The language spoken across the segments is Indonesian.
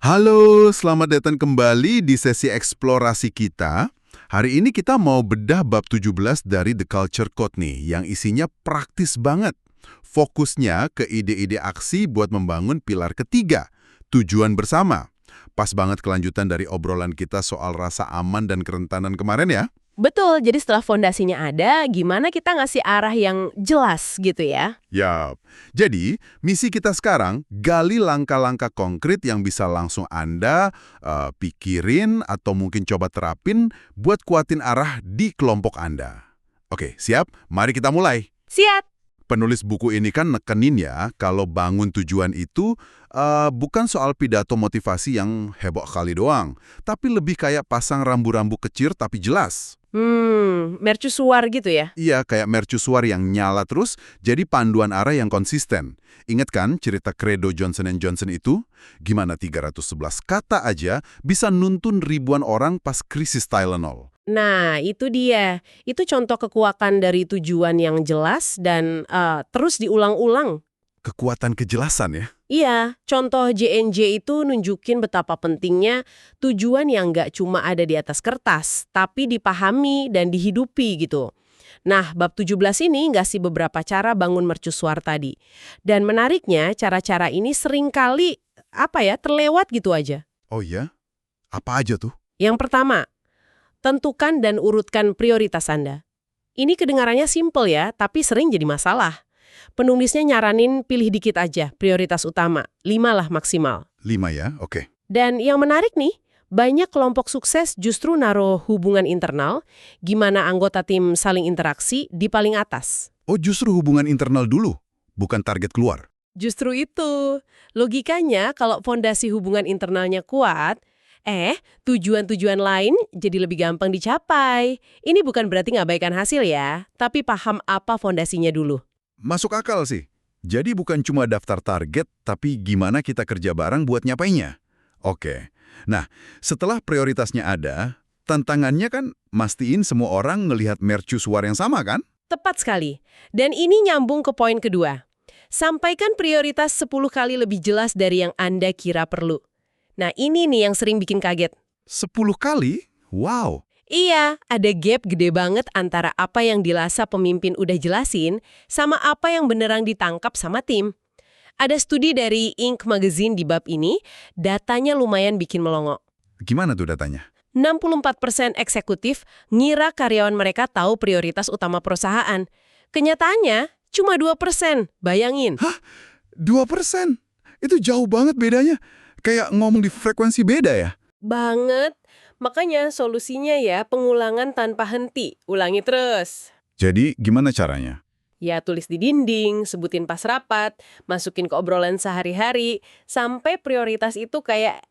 Halo, selamat datang kembali di sesi eksplorasi kita. Hari ini kita mau bedah bab 17 dari The Culture Code nih, yang isinya praktis banget. Fokusnya ke ide-ide aksi buat membangun pilar ketiga, tujuan bersama. Pas banget kelanjutan dari obrolan kita soal rasa aman dan kerentanan kemarin ya. Betul, jadi setelah fondasinya ada, gimana kita ngasih arah yang jelas gitu ya? Yap. Jadi, misi kita sekarang gali langkah-langkah konkret yang bisa langsung Anda pikirin atau mungkin coba terapin buat kuatin arah di kelompok Anda. Oke, siap? Mari kita mulai. Siap! Penulis buku ini kan nekenin ya, kalau bangun tujuan itu bukan soal pidato motivasi yang heboh kali doang, tapi lebih kayak pasang rambu-rambu kecil tapi jelas. Mercusuar gitu ya? Iya, kayak mercusuar yang nyala terus, jadi panduan arah yang konsisten. Ingat kan cerita kredo Johnson Johnson itu? Gimana 311 kata aja bisa nuntun ribuan orang pas krisis Tylenol. Nah, itu dia. Itu contoh kekuatan dari tujuan yang jelas dan terus diulang-ulang. Kekuatan kejelasan ya. Iya, contoh JNJ itu nunjukin betapa pentingnya tujuan yang nggak cuma ada di atas kertas, tapi dipahami dan dihidupi gitu. Nah, bab 17 ini ngasih beberapa cara bangun mercusuar tadi. Dan menariknya, cara-cara ini seringkali, terlewat gitu aja. Oh iya? Apa aja tuh? Yang pertama, tentukan dan urutkan prioritas Anda. Ini kedengarannya simple ya, tapi sering jadi masalah. Penulisnya nyaranin pilih dikit aja, prioritas utama. 5 lah maksimal. 5 ya? Oke. Dan yang menarik nih, banyak kelompok sukses justru naruh hubungan internal, gimana anggota tim saling interaksi di paling atas. Oh, justru hubungan internal dulu, bukan target keluar. Justru itu. Logikanya kalau fondasi hubungan internalnya kuat, tujuan-tujuan lain jadi lebih gampang dicapai. Ini bukan berarti ngabaikan hasil ya, tapi paham apa fondasinya dulu. Masuk akal sih. Jadi bukan cuma daftar target, tapi gimana kita kerja bareng buat nyapainya. Oke. Nah, setelah prioritasnya ada, tantangannya kan mastiin semua orang ngelihat mercusuar yang sama kan? Tepat sekali. Dan ini nyambung ke poin kedua. Sampaikan prioritas 10 kali lebih jelas dari yang Anda kira perlu. Nah, ini nih yang sering bikin kaget. 10 kali? Wow. Iya, ada gap gede banget antara apa yang dirasa pemimpin udah jelasin sama apa yang beneran ditangkap sama tim. Ada studi dari Inc. Magazine di bab ini, datanya lumayan bikin melongo. Gimana tuh datanya? 64% eksekutif ngira karyawan mereka tahu prioritas utama perusahaan. Kenyataannya, cuma 2%. Bayangin. Hah? 2%? Itu jauh banget bedanya. Kayak ngomong di frekuensi beda ya? Banget. Makanya solusinya ya pengulangan tanpa henti. Ulangi terus. Jadi gimana caranya? Ya tulis di dinding, sebutin pas rapat, masukin ke obrolan sehari-hari, sampai prioritas itu kayak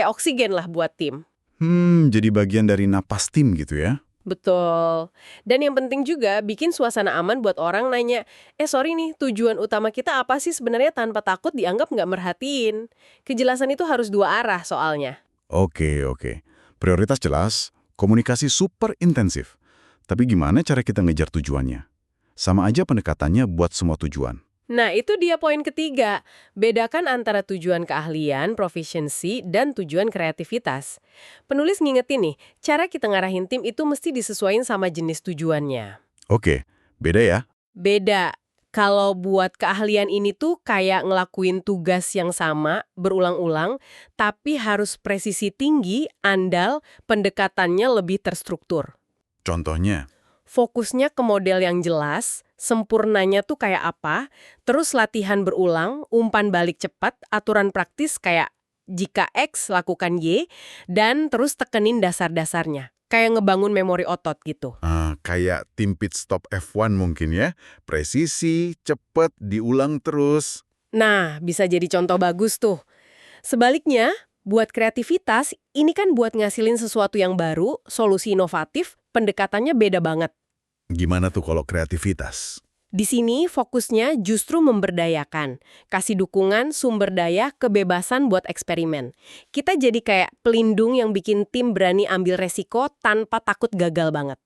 oksigen lah buat tim. Jadi bagian dari napas tim gitu ya? Betul. Dan yang penting juga bikin suasana aman buat orang nanya, sorry nih, tujuan utama kita apa sih sebenarnya tanpa takut dianggap nggak merhatiin. Kejelasan itu harus dua arah soalnya. Oke. Prioritas jelas, komunikasi super intensif. Tapi gimana cara kita ngejar tujuannya? Sama aja pendekatannya buat semua tujuan. Nah, itu dia poin ketiga. Bedakan antara tujuan keahlian, proficiency, dan tujuan kreativitas. Penulis ngingetin nih, cara kita ngarahin tim itu mesti disesuaikan sama jenis tujuannya. Oke, beda ya? Beda. Kalau buat keahlian ini tuh kayak ngelakuin tugas yang sama, berulang-ulang, tapi harus presisi tinggi, andal, pendekatannya lebih terstruktur. Contohnya? Fokusnya ke model yang jelas, sempurnanya tuh kayak apa, terus latihan berulang, umpan balik cepat, aturan praktis kayak jika X lakukan Y, dan terus tekenin dasar-dasarnya. Kayak ngebangun memori otot gitu. Kayak tim pit stop F1 mungkin ya? Presisi, cepet, diulang terus. Nah, bisa jadi contoh bagus tuh. Sebaliknya, buat kreativitas, ini kan buat ngasilin sesuatu yang baru, solusi inovatif, pendekatannya beda banget. Gimana tuh kalau kreativitas? Di sini fokusnya justru memberdayakan, kasih dukungan, sumber daya, kebebasan buat eksperimen. Kita jadi kayak pelindung yang bikin tim berani ambil resiko tanpa takut gagal banget.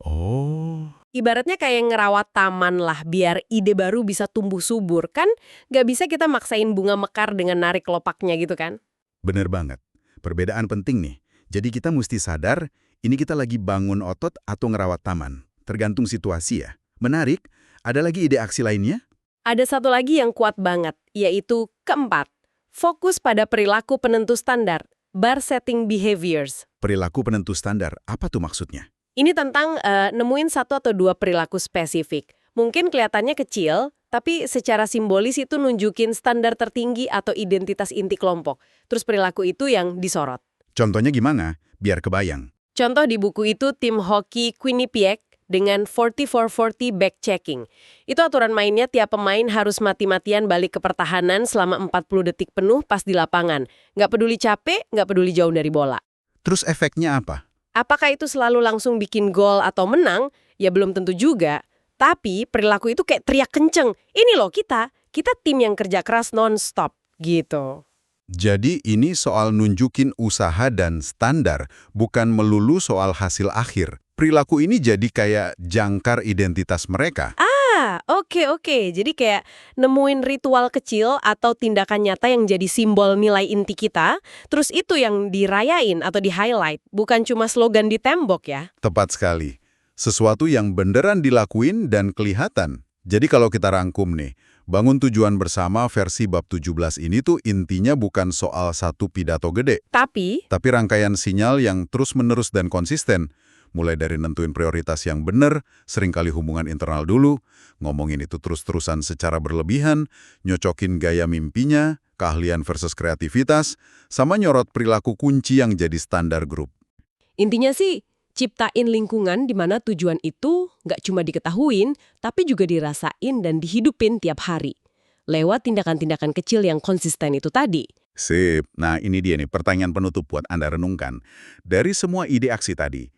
Oh, Ibaratnya kayak ngerawat taman lah, biar ide baru bisa tumbuh subur. Kan nggak bisa kita maksain bunga mekar dengan narik kelopaknya gitu kan? Bener banget. Perbedaan penting nih. Jadi kita mesti sadar, ini kita lagi bangun otot atau ngerawat taman. Tergantung situasi ya. Menarik, ada lagi ide aksi lainnya? Ada satu lagi yang kuat banget, yaitu keempat. Fokus pada perilaku penentu standar, bar setting behaviors. Perilaku penentu standar, apa tuh maksudnya? Ini tentang nemuin satu atau dua perilaku spesifik. Mungkin kelihatannya kecil, tapi secara simbolis itu nunjukin standar tertinggi atau identitas inti kelompok. Terus perilaku itu yang disorot. Contohnya gimana? Biar kebayang. Contoh di buku itu tim hoki Quinnipiac dengan 40-for-40 back-checking. Itu aturan mainnya tiap pemain harus mati-matian balik ke pertahanan selama 40 detik penuh pas di lapangan. Nggak peduli capek, nggak peduli jauh dari bola. Terus efeknya apa? Apakah itu selalu langsung bikin gol atau menang? Ya belum tentu juga. Tapi perilaku itu kayak teriak kenceng. Ini loh kita tim yang kerja keras non-stop gitu. Jadi ini soal nunjukin usaha dan standar, bukan melulu soal hasil akhir. Perilaku ini jadi kayak jangkar identitas mereka. Oke. Jadi kayak nemuin ritual kecil atau tindakan nyata yang jadi simbol nilai inti kita, terus itu yang dirayain atau di-highlight, bukan cuma slogan di tembok ya. Tepat sekali. Sesuatu yang beneran dilakuin dan kelihatan. Jadi kalau kita rangkum nih, bangun tujuan bersama versi bab 17 ini tuh intinya bukan soal satu pidato gede, Tapi tapi rangkaian sinyal yang terus-menerus dan konsisten. Mulai dari nentuin prioritas yang bener, seringkali hubungan internal dulu, ngomongin itu terus-terusan secara berlebihan, nyocokin gaya mimpinya, keahlian versus kreativitas, sama nyorot perilaku kunci yang jadi standar grup. intinya sih, ciptain lingkungan di mana tujuan itu nggak cuma diketahuin, tapi juga dirasain dan dihidupin tiap hari. Lewat tindakan-tindakan kecil yang konsisten itu tadi. Sip. Nah ini dia nih pertanyaan penutup buat Anda renungkan. Dari semua ide aksi tadi,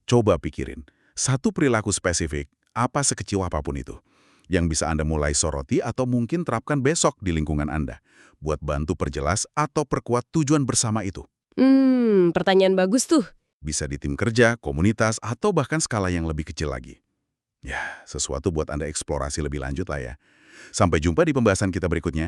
coba pikirin, satu perilaku spesifik, apa sekecil apapun itu, yang bisa Anda mulai soroti atau mungkin terapkan besok di lingkungan Anda, buat bantu perjelas atau perkuat tujuan bersama itu. Pertanyaan bagus tuh. Bisa di tim kerja, komunitas, atau bahkan skala yang lebih kecil lagi. Ya, sesuatu buat Anda eksplorasi lebih lanjut lah ya. Sampai jumpa di pembahasan kita berikutnya.